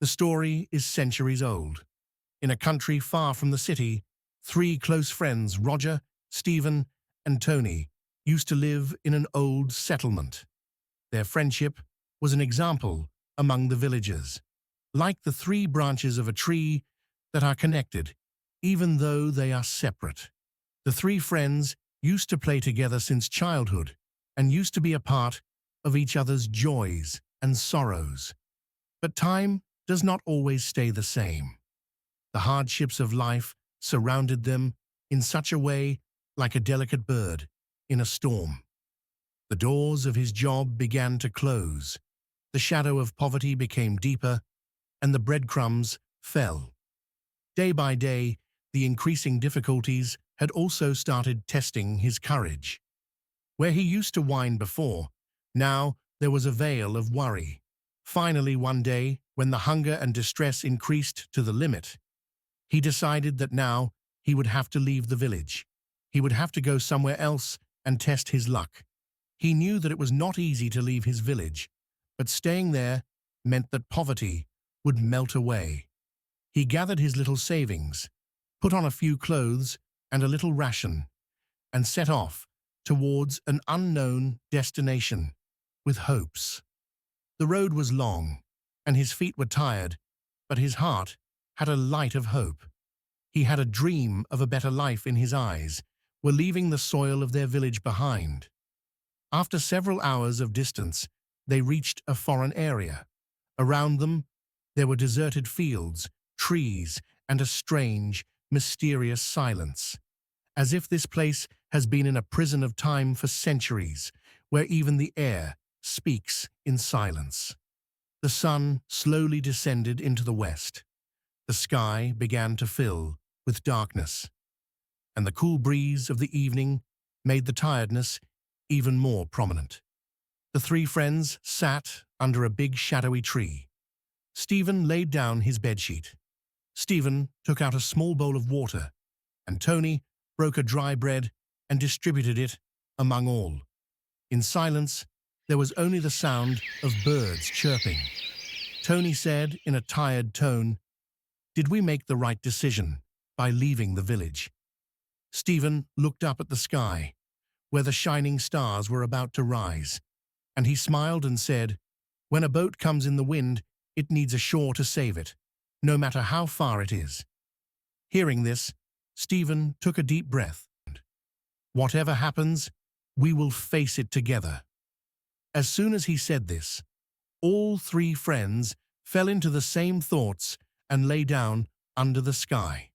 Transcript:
The story is centuries old. In a country far from the city, three close friends, Roger, Stephen, and Tony, used to live in an old settlement. Their friendship was an example among the villagers, like the three branches of a tree that are connected, even though they are separate. The three friends used to play together since childhood and used to be a part of each other's joys and sorrows. But time does not always stay the same. The hardships of life surrounded them in such a way like a delicate bird in a storm. The doors of his job began to close, the shadow of poverty became deeper, and the breadcrumbs fell. Day by day, the increasing difficulties had also started testing his courage. Where he used to whine before, now there was a veil of worry. Finally, one day, when the hunger and distress increased to the limit, he decided that now he would have to leave the village. He would have to go somewhere else and test his luck. He knew that it was not easy to leave his village, but staying there meant that poverty would melt away. He gathered his little savings, put on a few clothes and a little ration, and set off towards an unknown destination with hopes. The road was long, and his feet were tired, but his heart had a light of hope. He had a dream of a better life in his eyes, were leaving the soil of their village behind. After several hours of distance, they reached a foreign area. Around them, there were deserted fields, trees, and a strange, mysterious silence, as if this place has been in a prison of time for centuries, where even the air speaks in silence. The sun slowly descended into the west. The sky began to fill with darkness, and the cool breeze of the evening made the tiredness even more prominent. The three friends sat under a big shadowy tree. Stephen laid down his bedsheet. Stephen took out a small bowl of water, and Tony broke a dry bread and distributed it among all. In silence, there was only the sound of birds chirping. Tony said in a tired tone, "Did we make the right decision by leaving the village?" Stephen looked up at the sky, where the shining stars were about to rise, and he smiled and said, "When a boat comes in the wind, it needs a shore to save it, no matter how far it is." Hearing this, Stephen took a deep breath. "Whatever happens, we will face it together." As soon as he said this, all three friends fell into the same thoughts and lay down under the sky.